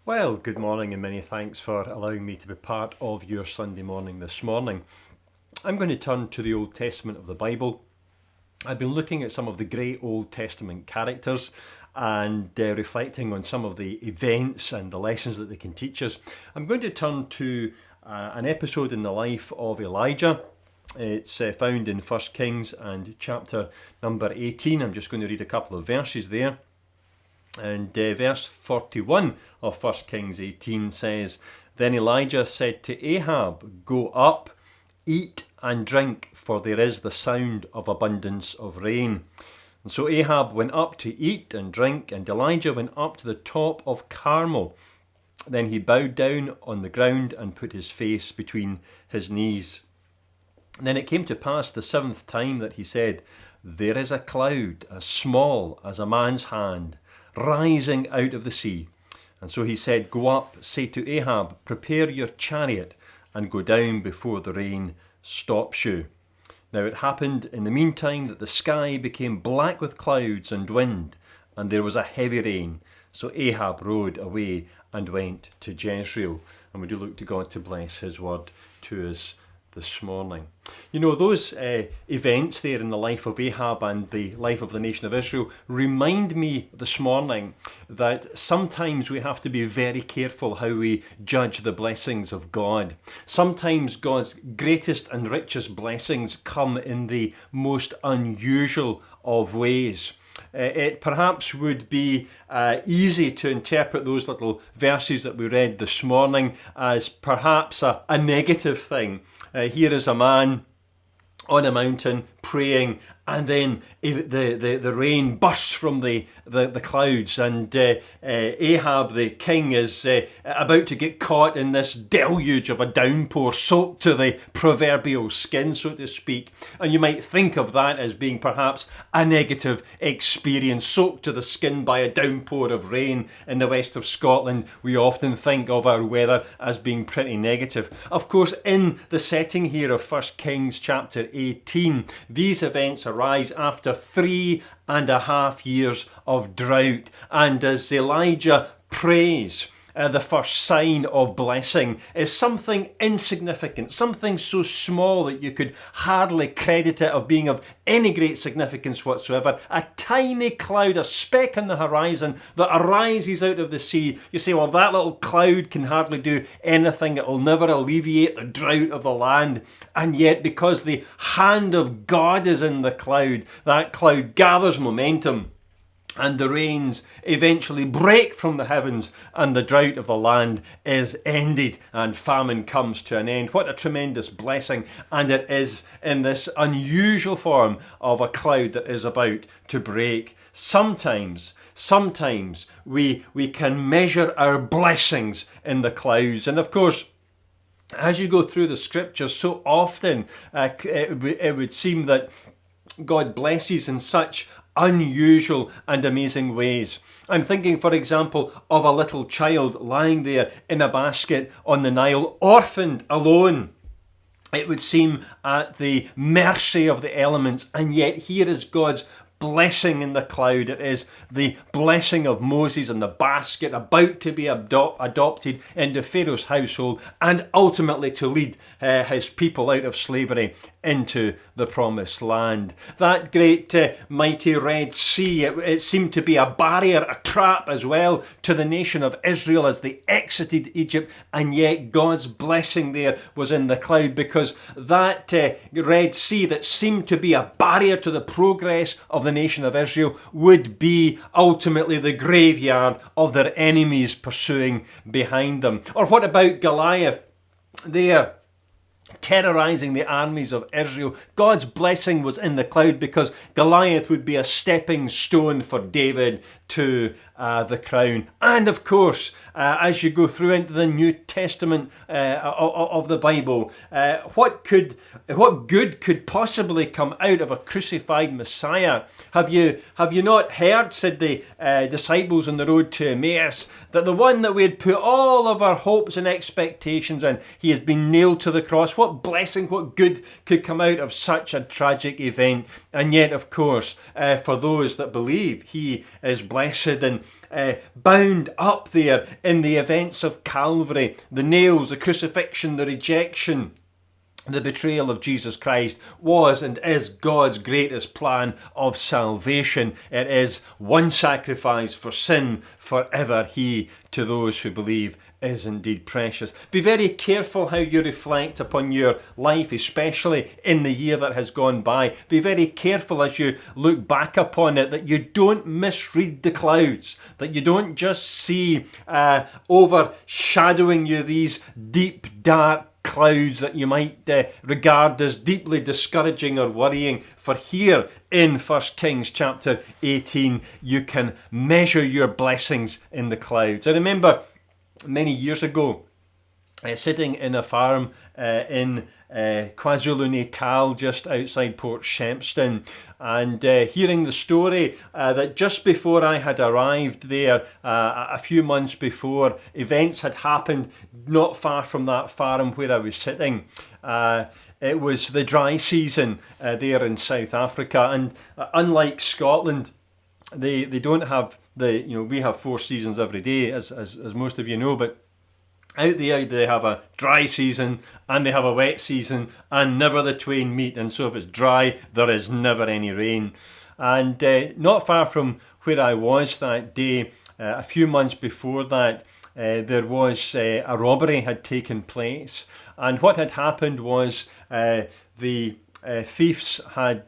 Well, good morning and many thanks for allowing me to be part of your Sunday morning this morning. I'm going to turn to the Old Testament of the Bible. I've been looking at some of the great Old Testament characters and reflecting on some of the events and the lessons that they can teach us. I'm going to turn to an episode in the life of Elijah. It's found in 1 Kings and chapter number 18. I'm just going to read a couple of verses there. And verse 41 of 1 Kings 18 says, Then Elijah said to Ahab, Go up, eat and drink, for there is the sound of abundance of rain. And so Ahab went up to eat and drink, and Elijah went up to the top of Carmel. Then he bowed down on the ground and put his face between his knees. And then it came to pass the seventh time that he said, There is a cloud as small as a man's hand, rising out of the sea. And so he said, Go up, say to Ahab, Prepare your chariot, and go down before the rain stops you. Now it happened in the meantime that the sky became black with clouds and wind, and there was a heavy rain. So Ahab rode away and went to Jezreel. And we do look to God to bless his word to us this morning. You know, those events there in the life of Ahab and the life of the nation of Israel remind me this morning that sometimes we have to be very careful how we judge the blessings of God. Sometimes God's greatest and richest blessings come in the most unusual of ways. It perhaps would be easy to interpret those little verses that we read this morning as perhaps a negative thing. Here is a man on a mountain praying, and then the rain bursts from the clouds, and Ahab the king is about to get caught in this deluge of a downpour, soaked to the proverbial skin, so to speak. And you might think of that as being perhaps a negative experience, soaked to the skin by a downpour of rain in the west of Scotland. We often think of our weather as being pretty negative. Of course, in the setting here of 1 Kings chapter 18, these events arise after 3.5 years of drought, and as Elijah prays, the first sign of blessing is something insignificant, something so small that you could hardly credit it of being of any great significance whatsoever. A tiny cloud, a speck on the horizon that arises out of the sea. You say, well, that little cloud can hardly do anything. It will never alleviate the drought of the land. And yet, because the hand of God is in the cloud, that cloud gathers momentum, and the rains eventually break from the heavens, and the drought of the land is ended, and famine comes to an end. What a tremendous blessing. And it is in this unusual form of a cloud that is about to break. Sometimes we can measure our blessings in the clouds. And of course, as you go through the scriptures, so often it would seem that God blesses in such unusual and amazing ways. I'm thinking, for example, of a little child lying there in a basket on the Nile, orphaned, alone. It would seem at the mercy of the elements, and yet here is God's blessing in the cloud. It is the blessing of Moses in the basket, about to be adopted into Pharaoh's household, and ultimately to lead his people out of slavery into the promised land. That great mighty Red Sea, it seemed to be a barrier, a trap as well to the nation of Israel as they exited Egypt, and yet God's blessing there was in the cloud, because that Red Sea that seemed to be a barrier to the progress of the nation of Israel would be ultimately the graveyard of their enemies pursuing behind them. Or what about Goliath there, terrorizing the armies of Israel? God's blessing was in the cloud, because Goliath would be a stepping stone for David to the crown. And of course, as you go through into the New Testament of the Bible, what good could possibly come out of a crucified Messiah? Have you not heard, said the disciples on the road to Emmaus, that the one that we had put all of our hopes and expectations in, he has been nailed to the cross? What blessing, what good could come out of such a tragic event? And yet, of course, for those that believe, he is blessed and bound up there in the events of Calvary, the nails, the crucifixion, the rejection, the betrayal of Jesus Christ was and is God's greatest plan of salvation. It is one sacrifice for sin forever. He, to those who believe, is indeed precious. Be very careful how you reflect upon your life, especially in the year that has gone by. Be very careful as you look back upon it that you don't misread the clouds, that you don't just see overshadowing you these deep, dark clouds that you might regard as deeply discouraging or worrying. For here in 1 Kings chapter 18, you can measure your blessings in the clouds. I remember many years ago sitting in a farm in KwaZulu-Natal, just outside Port Shepstone, and hearing the story that just before I had arrived there, a few months before, events had happened not far from that farm where I was sitting. It was the dry season there in South Africa, and unlike Scotland, they don't have we have 4 seasons every day, as most of you know, but out there they have a dry season and they have a wet season, and never the twain meet. And so if it's dry, there is never any rain. And not far from where I was that day, a few months before that, there was a robbery had taken place. And what had happened was the thieves had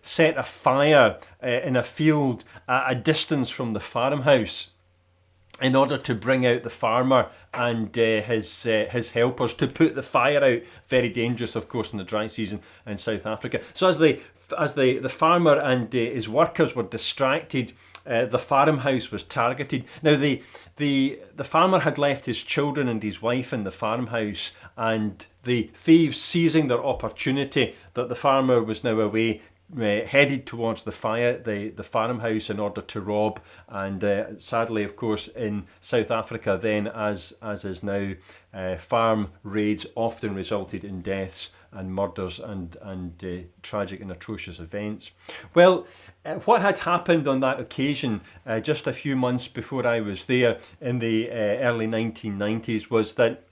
set a fire in a field at a distance from the farmhouse in order to bring out the farmer and his helpers to put the fire out. Very dangerous, of course, in the dry season in South Africa. So as the farmer and his workers were distracted, the farmhouse was targeted. Now the farmer had left his children and his wife in the farmhouse, and the thieves, seizing their opportunity that the farmer was now away, headed towards the farmhouse in order to rob. And sadly, of course, in South Africa then, as is now, farm raids often resulted in deaths and murders and tragic and atrocious events. Well, what had happened on that occasion, just a few months before I was there in the early 1990s, was that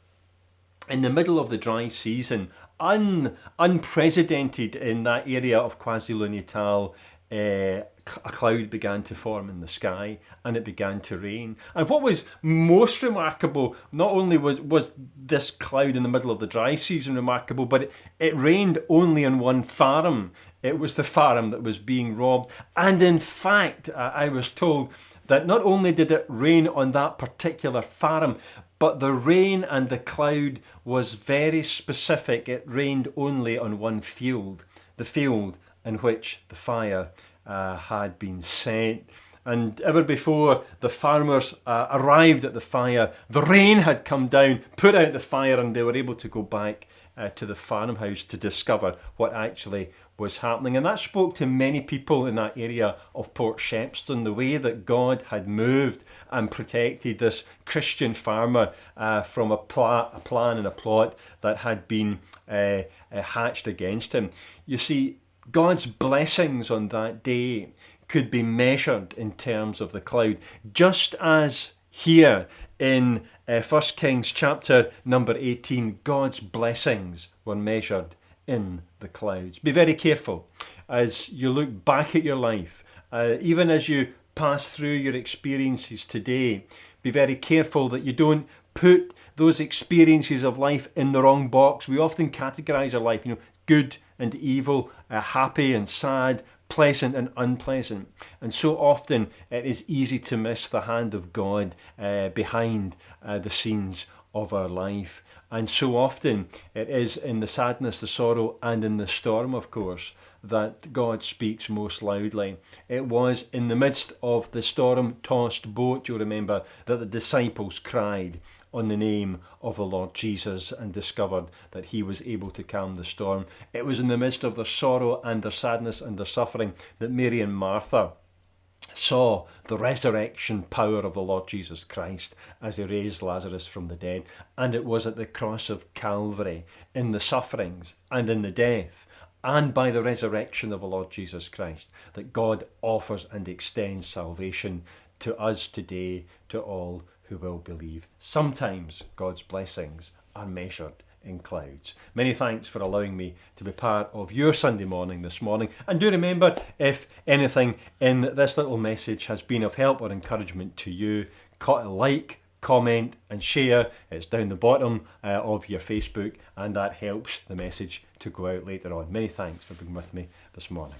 in the middle of the dry season, unprecedented in that area of KwaZulu-Natal, a cloud began to form in the sky and it began to rain. And what was most remarkable, not only was this cloud in the middle of the dry season remarkable, but it rained only on one farm. It was the farm that was being robbed. And in fact, I was told that not only did it rain on that particular farm, but the rain and the cloud was very specific. It rained only on one field, the field in which the fire had been set. And ever before the farmers arrived at the fire, the rain had come down, put out the fire, and they were able to go back to the farmhouse to discover what actually was happening. And that spoke to many people in that area of Port Shepstone, the way that God had moved and protected this Christian farmer from a plan and a plot that had been hatched against him. You see, God's blessings on that day could be measured in terms of the cloud, just as here in 1 Kings chapter number 18, God's blessings were measured in the clouds. Be very careful as you look back at your life, even as you pass through your experiences today. Be very careful that you don't put those experiences of life in the wrong box. We often categorize our life, good and evil, happy and sad, pleasant and unpleasant. And so often it is easy to miss the hand of God behind the scenes of our life. And so often it is in the sadness, the sorrow, and in the storm, of course, that God speaks most loudly. It was in the midst of the storm-tossed boat, you'll remember, that the disciples cried on the name of the Lord Jesus and discovered that he was able to calm the storm. It was in the midst of their sorrow and their sadness and their suffering that Mary and Martha saw the resurrection power of the Lord Jesus Christ as he raised Lazarus from the dead. And it was at the cross of Calvary, in the sufferings and in the death, and by the resurrection of the Lord Jesus Christ, that God offers and extends salvation to us today, to all who will believe. Sometimes God's blessings are measured in clouds. Many thanks for allowing me to be part of your Sunday morning this morning. And do remember, if anything in this little message has been of help or encouragement to you, like, comment and share. It's down the bottom of your Facebook, and that helps the message to go out later on. Many thanks for being with me this morning.